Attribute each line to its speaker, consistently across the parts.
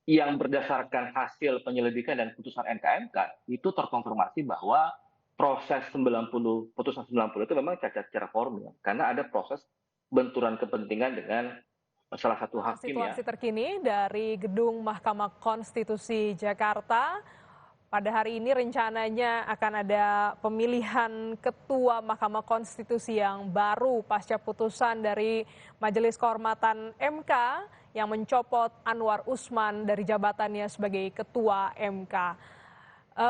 Speaker 1: yang berdasarkan hasil penyelidikan dan putusan MK itu terkonfirmasi bahwa proses 90 putusan 90 itu memang cacat secara formil, karena ada proses benturan kepentingan dengan salah satu
Speaker 2: Inilah
Speaker 1: hakim
Speaker 2: situasi
Speaker 1: ya.
Speaker 2: terkini dari Gedung Mahkamah Konstitusi Jakarta. Pada hari ini rencananya akan ada pemilihan Ketua Mahkamah Konstitusi yang baru pasca putusan dari Majelis Kehormatan MK yang mencopot Anwar Usman dari jabatannya sebagai Ketua MK.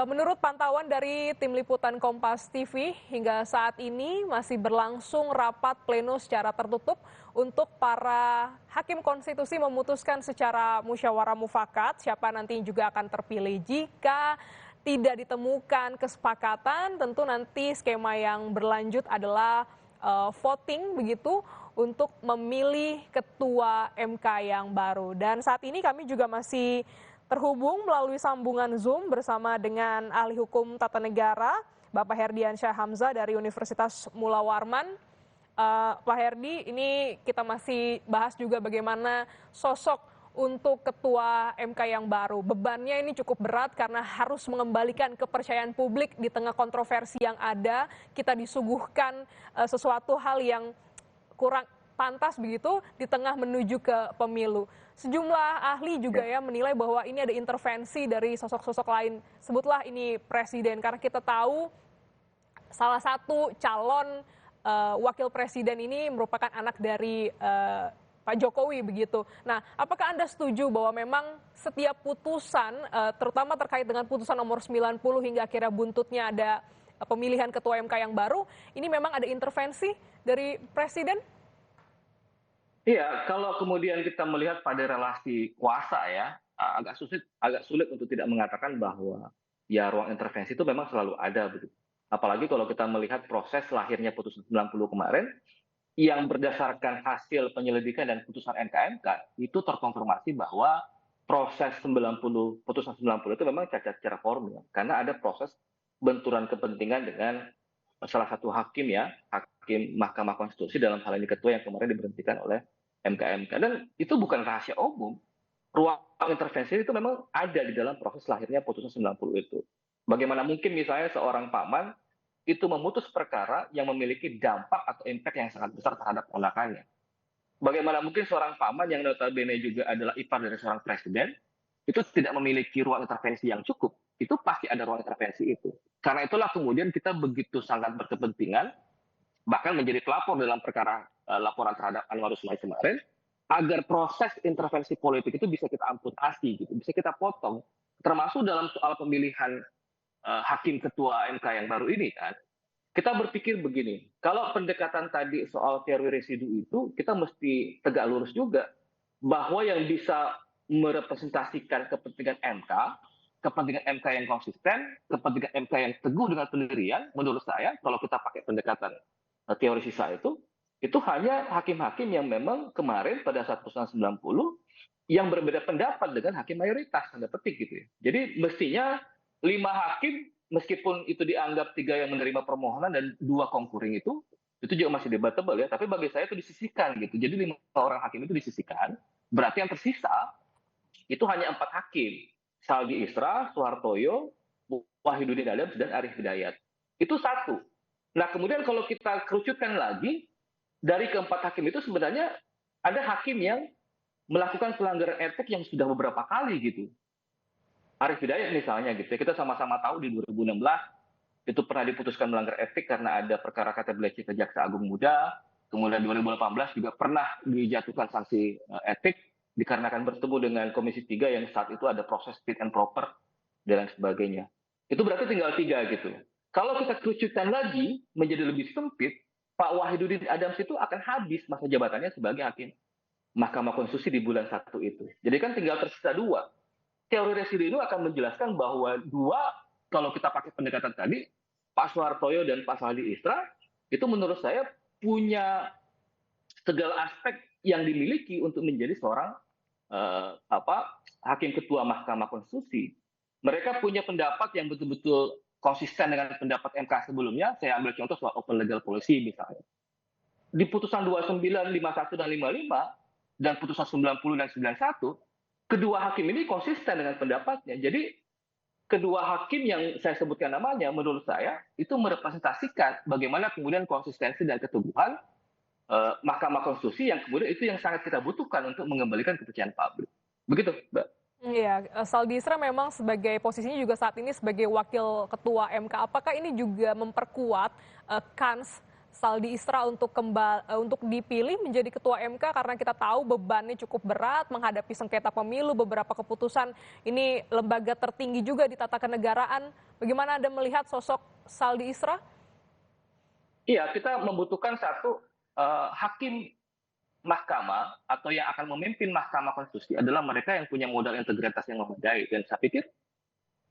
Speaker 2: Menurut pantauan dari tim liputan Kompas TV, hingga saat ini masih berlangsung rapat pleno secara tertutup untuk para hakim konstitusi memutuskan secara musyawarah mufakat siapa nanti juga akan terpilih. Jika tidak ditemukan kesepakatan, tentu nanti skema yang berlanjut adalah voting begitu untuk memilih ketua MK yang baru. Dan saat ini kami juga masih terhubung melalui sambungan Zoom bersama dengan ahli hukum tata negara, Bapak Herdiansyah Hamzah dari Universitas Mula Warman. Pak Herdi, ini kita masih bahas juga bagaimana sosok untuk ketua MK yang baru. Bebannya ini cukup berat karena harus mengembalikan kepercayaan publik di tengah kontroversi yang ada. Kita disuguhkan sesuatu hal yang kurang pantas begitu di tengah menuju ke pemilu. Sejumlah ahli juga ya menilai bahwa ini ada intervensi dari sosok-sosok lain. Sebutlah ini presiden, karena kita tahu salah satu calon wakil presiden ini merupakan anak dari Pak Jokowi begitu. Nah, apakah Anda setuju bahwa memang setiap putusan, terutama terkait dengan putusan nomor 90 hingga akhirnya buntutnya ada pemilihan ketua MK yang baru, ini memang ada intervensi dari presiden?
Speaker 1: Iya, kalau kemudian kita melihat pada relasi kuasa ya, agak sulit untuk tidak mengatakan bahwa ya ruang intervensi itu memang selalu ada begitu. Apalagi kalau kita melihat proses lahirnya putusan 90 kemarin yang berdasarkan hasil penyelidikan dan putusan MK itu terkonfirmasi bahwa proses 90 putusan 90 itu memang cacat secara formil, karena ada proses benturan kepentingan dengan salah satu hakim ya, hakim Mahkamah Konstitusi, dalam hal ini ketua yang kemarin diberhentikan oleh MK. Dan itu bukan rahasia umum. Ruang intervensi itu memang ada di dalam proses lahirnya putusan 90 itu. Bagaimana mungkin misalnya seorang paman itu memutus perkara yang memiliki dampak atau impact yang sangat besar terhadap ponakannya. Bagaimana mungkin seorang paman yang notabene juga adalah ipar dari seorang presiden itu tidak memiliki ruang intervensi yang cukup. Itu pasti ada ruang intervensi itu. Karena itulah kemudian kita begitu sangat berkepentingan, bahkan menjadi pelapor dalam perkara laporan terhadap Anwar Usman kemarin, agar proses intervensi politik itu bisa kita amputasi, gitu, bisa kita potong, termasuk dalam soal pemilihan hakim ketua MK yang baru ini kan. Kita berpikir begini, kalau pendekatan tadi soal teori residu itu, kita mesti tegak lurus juga bahwa yang bisa merepresentasikan kepentingan MK, kepentingan MK yang konsisten, kepentingan MK yang teguh dengan pendirian, menurut saya kalau kita pakai pendekatan teori sisa itu hanya hakim-hakim yang memang kemarin pada saat putusan 90 yang berbeda pendapat dengan hakim mayoritas, tanda petik gitu ya. Jadi mestinya 5 hakim, meskipun itu dianggap 3 yang menerima permohonan dan 2 konkuring itu juga masih debatable ya, tapi bagi saya itu disisihkan gitu. Jadi 5 orang hakim itu disisihkan, berarti yang tersisa itu hanya 4 hakim. Saldi Isra, Soehartoyo, Wahidudin Adams, dan Arief Hidayat. Itu satu. Nah kemudian kalau kita kerucutkan lagi, dari keempat hakim itu sebenarnya ada hakim yang melakukan pelanggaran etik yang sudah beberapa kali gitu. Arief Hidayat misalnya gitu ya, kita sama-sama tahu di 2016 itu pernah diputuskan melanggar etik karena ada perkara KTBLC ke Jaksa Agung Muda. Kemudian 2018 juga pernah dijatuhkan sanksi etik dikarenakan bertemu dengan Komisi 3 yang saat itu ada proses fit and proper dan lain sebagainya. Itu berarti tinggal 3 gitu. Kalau kita kerucutkan lagi menjadi lebih sempit, Pak Wahidudin Adams itu akan habis masa jabatannya sebagai hakim Mahkamah Konstitusi di bulan 1 itu. Jadi kan tinggal tersisa 2. Teori residu itu akan menjelaskan bahwa 2, kalau kita pakai pendekatan tadi, Pak Soehartoyo dan Pak Saldi Isra, itu menurut saya punya segala aspek yang dimiliki untuk menjadi seorang hakim ketua Mahkamah Konstitusi. Mereka punya pendapat yang betul-betul konsisten dengan pendapat MK sebelumnya. Saya ambil contoh soal open legal policy misalnya. Di putusan 29, 51, dan 55, dan putusan 90 dan 91, kedua hakim ini konsisten dengan pendapatnya. Jadi kedua hakim yang saya sebutkan namanya, menurut saya itu merepresentasikan bagaimana kemudian konsistensi dan keteguhan Mahkamah Konstitusi yang kemudian itu yang sangat kita butuhkan untuk mengembalikan kepercayaan publik. Begitu, Mbak.
Speaker 2: Iya, Saldi Isra memang sebagai posisinya juga saat ini sebagai wakil ketua MK. Apakah ini juga memperkuat kans Saldi Isra untuk untuk dipilih menjadi ketua MK karena kita tahu bebannya cukup berat menghadapi sengketa pemilu, beberapa keputusan ini lembaga tertinggi juga di tata kenegaraan. Bagaimana Anda melihat sosok Saldi Isra?
Speaker 1: Iya, kita membutuhkan satu hakim mahkamah atau yang akan memimpin Mahkamah Konstitusi adalah mereka yang punya modal integritas yang memadai. Dan saya pikir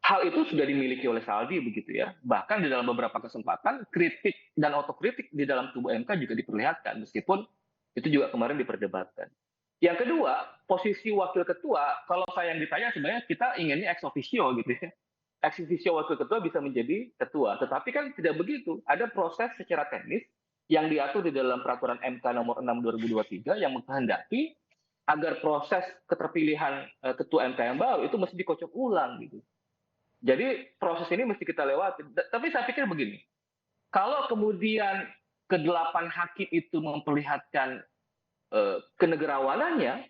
Speaker 1: hal itu sudah dimiliki oleh Saldi begitu ya. Bahkan di dalam beberapa kesempatan kritik dan otokritik di dalam tubuh MK juga diperlihatkan meskipun itu juga kemarin diperdebatkan. Yang kedua, posisi wakil ketua, kalau saya yang ditanya sebenarnya kita inginnya ex officio gitu ya. Ex officio wakil ketua bisa menjadi ketua, tetapi kan tidak begitu. Ada proses secara teknis yang diatur di dalam peraturan MK nomor 6 2023 yang menghendaki agar proses keterpilihan ketua MK yang baru itu mesti dikocok ulang gitu. Jadi proses ini mesti kita lewati. Tapi saya pikir begini, kalau kemudian kedelapan hakim itu memperlihatkan kenegarawanannya,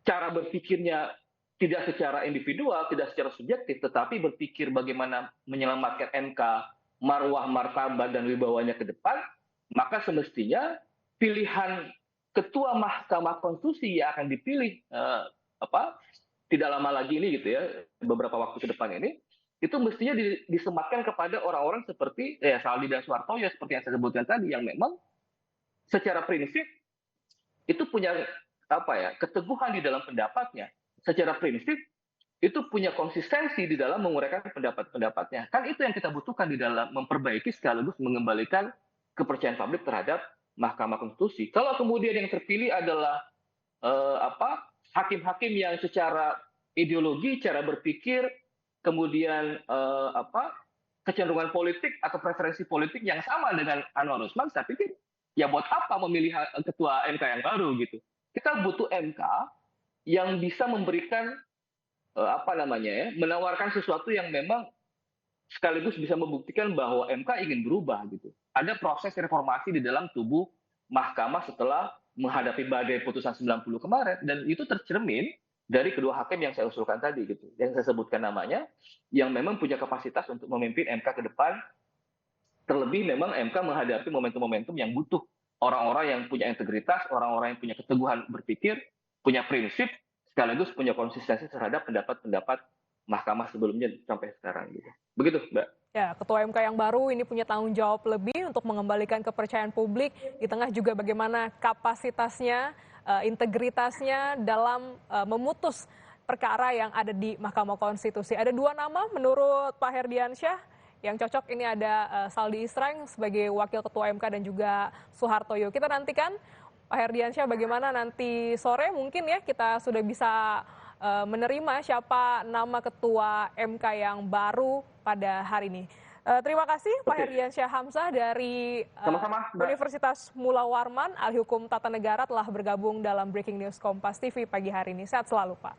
Speaker 1: cara berpikirnya tidak secara individual, tidak secara subjektif, tetapi berpikir bagaimana menyelamatkan MK, marwah, martabat, dan wibawanya ke depan, maka semestinya pilihan ketua Mahkamah Konstitusi yang akan dipilih tidak lama lagi ini gitu ya, beberapa waktu ke depan ini, itu mestinya disematkan kepada orang-orang seperti Saldi dan Soeharto ya seperti yang saya sebutkan tadi, yang memang secara prinsip itu punya keteguhan di dalam pendapatnya. Secara prinsip itu punya konsistensi di dalam menguraikan pendapat-pendapatnya. Kan itu yang kita butuhkan di dalam memperbaiki sekaligus mengembalikan kepercayaan publik terhadap Mahkamah Konstitusi. Kalau kemudian yang terpilih adalah hakim-hakim yang secara ideologi, cara berpikir, kemudian kecenderungan politik atau preferensi politik yang sama dengan Anwar Usman, saya pikir ya buat apa memilih ketua MK yang baru gitu. Kita butuh MK yang bisa memberikan menawarkan sesuatu yang memang sekaligus bisa membuktikan bahwa MK ingin berubah gitu. Ada proses reformasi di dalam tubuh mahkamah setelah menghadapi badai putusan 90 kemarin, dan itu tercermin dari kedua hakim yang saya usulkan tadi gitu, yang saya sebutkan namanya, yang memang punya kapasitas untuk memimpin MK ke depan. Terlebih memang MK menghadapi momentum-momentum yang butuh orang-orang yang punya integritas, orang-orang yang punya keteguhan berpikir, punya prinsip, sekaligus punya konsistensi terhadap pendapat-pendapat mahkamah sebelumnya sampai sekarang gitu. Begitu, Mbak.
Speaker 2: Ya, Ketua MK yang baru ini punya tanggung jawab lebih untuk mengembalikan kepercayaan publik, di tengah juga bagaimana kapasitasnya, integritasnya dalam memutus perkara yang ada di Mahkamah Konstitusi. Ada dua nama menurut Pak Herdiansyah yang cocok, ini ada Saldi Isra sebagai Wakil Ketua MK dan juga Soehartoyo. Kita nantikan Pak Herdiansyah bagaimana nanti sore mungkin ya kita sudah bisa menerima siapa nama Ketua MK yang baru pada hari ini. Terima kasih Pak Herdiansyah Hamzah dari Universitas Mula Warman, ahli hukum tata negara telah bergabung dalam Breaking News Kompas TV pagi hari ini. Sehat selalu Pak.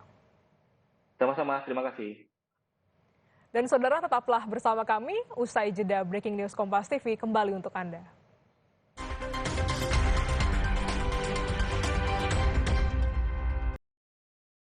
Speaker 1: Sama-sama, terima kasih.
Speaker 2: Dan saudara tetaplah bersama kami, usai jeda Breaking News Kompas TV kembali untuk Anda.